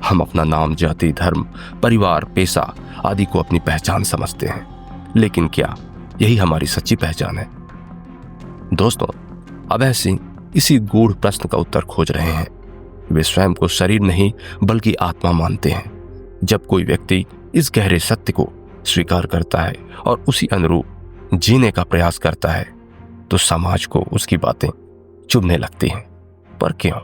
हम अपना नाम, जाति, धर्म, परिवार, पेशा आदि को अपनी पहचान समझते हैं, लेकिन क्या यही हमारी सच्ची पहचान है? दोस्तों, अभय सिंह इसी गूढ़ प्रश्न का उत्तर खोज रहे हैं। वे स्वयं को शरीर नहीं बल्कि आत्मा मानते हैं। जब कोई व्यक्ति इस गहरे सत्य को स्वीकार करता है और उसी अनुरूप जीने का प्रयास करता है तो समाज को उसकी बातें चुभने लगती हैं। पर क्यों?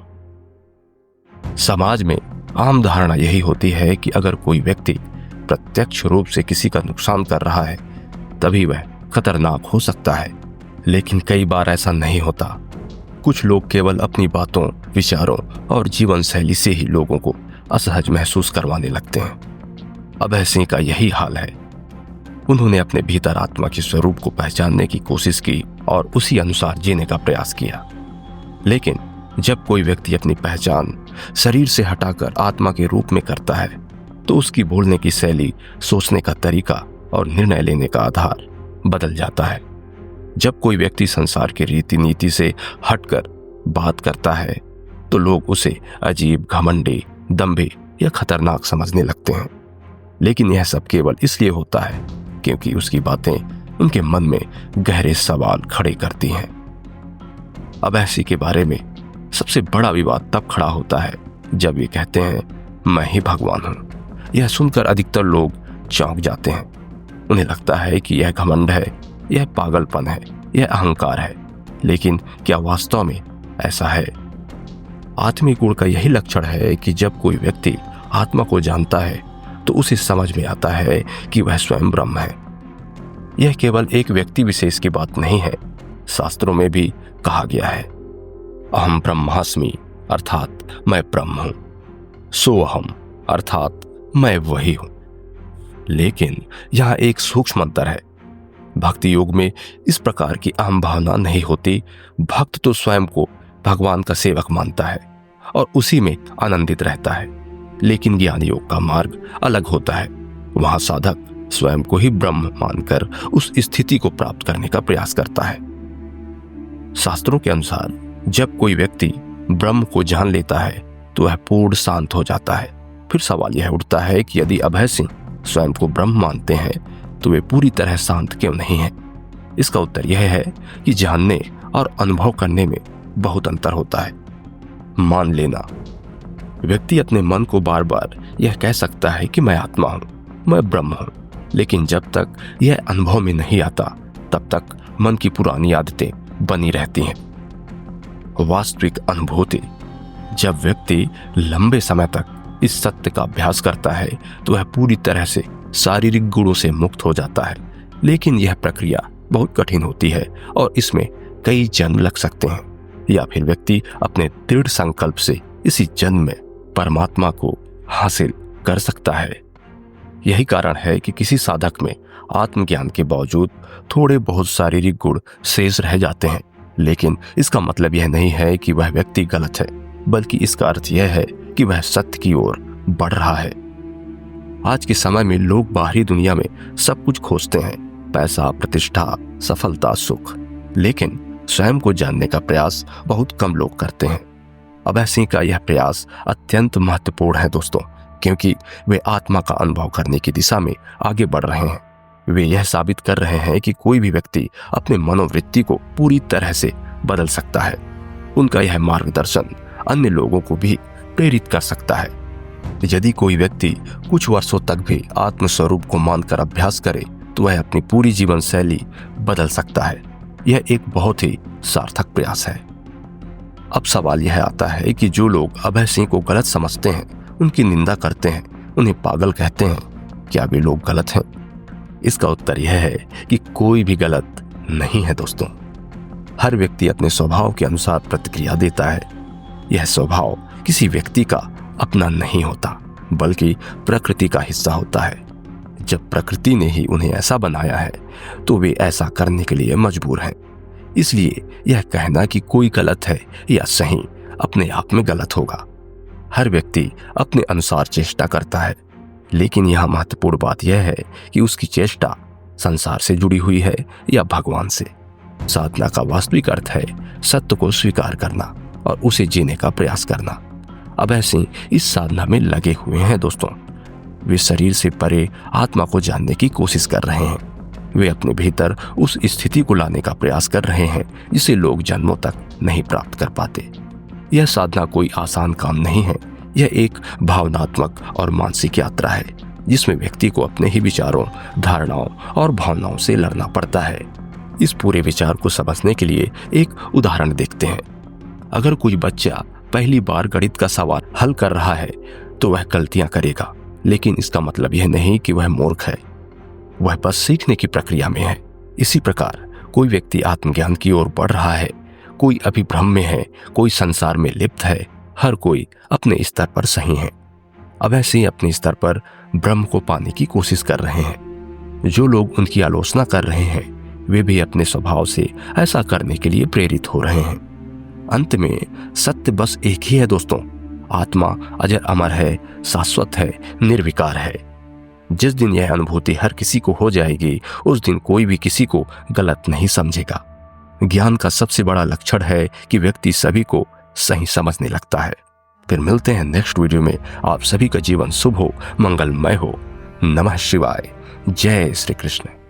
समाज में आम धारणा यही होती है कि अगर कोई व्यक्ति प्रत्यक्ष रूप से किसी का नुकसान कर रहा है तभी वह खतरनाक हो सकता है, लेकिन कई बार ऐसा नहीं होता। कुछ लोग केवल अपनी बातों, विचारों और जीवन शैली से ही लोगों को असहज महसूस करवाने लगते हैं। अभय सिंह का यही हाल है। उन्होंने अपने भीतर आत्मा के स्वरूप को पहचानने की कोशिश की और उसी अनुसार जीने का प्रयास किया। लेकिन जब कोई व्यक्ति अपनी पहचान शरीर से हटाकर आत्मा के रूप में करता है तो उसकी बोलने की शैली, सोचने का तरीका और निर्णय लेने का आधार बदल जाता है। जब कोई व्यक्ति संसार के रीति नीति से हटकर बात करता है तो लोग उसे अजीब, घमंडी, दंभी या खतरनाक समझने लगते हैं। लेकिन यह सब केवल इसलिए होता है क्योंकि उसकी बातें उनके मन में गहरे सवाल खड़े करती हैं। अभय सिंह के बारे में सबसे बड़ा विवाद तब खड़ा होता है जब ये कहते हैं, मैं ही भगवान हूं। यह सुनकर अधिकतर लोग चौंक जाते हैं। उन्हें लगता है कि यह घमंड है, यह पागलपन है, यह अहंकार है। लेकिन क्या वास्तव में ऐसा है? आत्मिक गुण का यही लक्षण है कि जब कोई व्यक्ति आत्मा को जानता है तो उसे समझ में आता है कि वह स्वयं ब्रह्म है। यह केवल एक व्यक्ति विशेष की बात नहीं है। शास्त्रों में भी कहा गया है, अहम ब्रह्मास्मि, अर्थात मैं ब्रह्म हूं। सोअहम, अर्थात मैं वही हूं। लेकिन यहां एक सूक्ष्म अंतर है। भक्ति योग में इस प्रकार की अहम भावना नहीं होती। भक्त तो स्वयं को भगवान का सेवक मानता है और उसी में आनंदित रहता है। लेकिन ज्ञान योग का मार्ग अलग होता है। वहां साधक स्वयं को ही ब्रह्म मानकर उस स्थिति को प्राप्त करने का प्रयास करता है। शास्त्रों के अनुसार जब कोई व्यक्ति ब्रह्म को जान लेता है तो वह पूर्ण शांत हो जाता है। फिर सवाल यह उठता है कि यदि अभय सिंह स्वयं को ब्रह्म मानते हैं तो वे पूरी तरह शांत क्यों नहीं हैं? इसका उत्तर यह है कि जानने और अनुभव करने में बहुत अंतर होता है। मान लेना, व्यक्ति अपने मन को बार बार यह कह सकता है कि मैं आत्मा हूं, मैं ब्रह्म हूं, लेकिन जब तक यह अनुभव में नहीं आता तब तक मन की पुरानी आदतें बनी रहती हैं। वास्तविक अनुभूति, जब व्यक्ति लंबे समय तक इस सत्य का अभ्यास करता है तो वह पूरी तरह से शारीरिक गुणों से मुक्त हो जाता है। लेकिन यह प्रक्रिया बहुत कठिन होती है और इसमें कई जन्म लग सकते हैं, या फिर व्यक्ति अपने दृढ़ संकल्प से इसी जन्म में परमात्मा को हासिल कर सकता है। यही कारण है कि किसी साधक में आत्मज्ञान के बावजूद थोड़े बहुत शारीरिक गुण शेष रह जाते हैं। लेकिन इसका मतलब यह नहीं है कि वह व्यक्ति गलत है, बल्कि इसका अर्थ यह है कि वह सत्य की ओर बढ़ रहा है। आज के समय में लोग बाहरी दुनिया में सब कुछ खोजते हैं, पैसा, प्रतिष्ठा, सफलता, सुख, लेकिन स्वयं को जानने का प्रयास बहुत कम लोग करते हैं। अभय सिंह का यह प्रयास अत्यंत महत्वपूर्ण है दोस्तों, क्योंकि वे आत्मा का अनुभव करने की दिशा में आगे बढ़ रहे हैं। वे यह साबित कर रहे हैं कि कोई भी व्यक्ति अपने मनोवृत्ति को पूरी तरह से बदल सकता है। उनका यह मार्गदर्शन अन्य लोगों को भी प्रेरित कर सकता है। यदि कोई व्यक्ति कुछ वर्षों तक भी आत्मस्वरूप को मानकर अभ्यास करे तो वह अपनी पूरी जीवन शैली बदल सकता है। यह एक बहुत ही सार्थक प्रयास है। अब सवाल यह आता है कि जो लोग अभय सिंह को गलत समझते हैं, उनकी निंदा करते हैं, उन्हें पागल कहते हैं, क्या वे लोग गलत हैं? इसका उत्तर यह है कि कोई भी गलत नहीं है दोस्तों। हर व्यक्ति अपने स्वभाव के अनुसार प्रतिक्रिया देता है। यह स्वभाव किसी व्यक्ति का अपना नहीं होता, बल्कि प्रकृति का हिस्सा होता है। जब प्रकृति ने ही उन्हें ऐसा बनाया है तो वे ऐसा करने के लिए मजबूर हैं। इसलिए यह कहना कि कोई गलत है या सही अपने आप में गलत होगा। हर व्यक्ति अपने अनुसार चेष्टा करता है, लेकिन यह महत्वपूर्ण बात यह है कि उसकी चेष्टा संसार से जुड़ी हुई है या भगवान से। साधना का वास्तविक अर्थ है सत्य को स्वीकार करना और उसे जीने का प्रयास करना। अभय सिंह इस साधना में लगे हुए हैं दोस्तों। वे शरीर से परे आत्मा को जानने की कोशिश कर रहे हैं। वे अपने भीतर उस स्थिति को लाने का प्रयास कर रहे हैं जिसे लोग जन्मों तक नहीं प्राप्त कर पाते। यह साधना कोई आसान काम नहीं है। यह एक भावनात्मक और मानसिक यात्रा है जिसमें व्यक्ति को अपने ही विचारों, धारणाओं और भावनाओं से लड़ना पड़ता है। इस पूरे विचार को समझने के लिए एक उदाहरण देखते हैं। अगर कोई बच्चा पहली बार गणित का सवाल हल कर रहा है तो वह गलतियां करेगा, लेकिन इसका मतलब यह नहीं कि वह मूर्ख है। वह बस सीखने की प्रक्रिया में है। इसी प्रकार कोई व्यक्ति आत्मज्ञान की ओर बढ़ रहा है, कोई अभी भ्रम में है, कोई संसार में लिप्त है। हर कोई अपने स्तर पर सही है। अब ऐसे ही अपने स्तर पर ब्रह्म को पाने की कोशिश कर रहे हैं। जो लोग उनकी आलोचना कर रहे हैं वे भी अपने स्वभाव से ऐसा करने के लिए प्रेरित हो रहे हैं। अंत में सत्य बस एक ही है दोस्तों, आत्मा अजर अमर है, शाश्वत है, निर्विकार है। जिस दिन यह अनुभूति हर किसी को हो जाएगी उस दिन कोई भी किसी को गलत नहीं समझेगा। ज्ञान का सबसे बड़ा लक्षण है कि व्यक्ति सभी को सही समझने लगता है। फिर मिलते हैं नेक्स्ट वीडियो में। आप सभी का जीवन शुभ हो, मंगलमय हो। नमः शिवाय। जय श्री कृष्ण।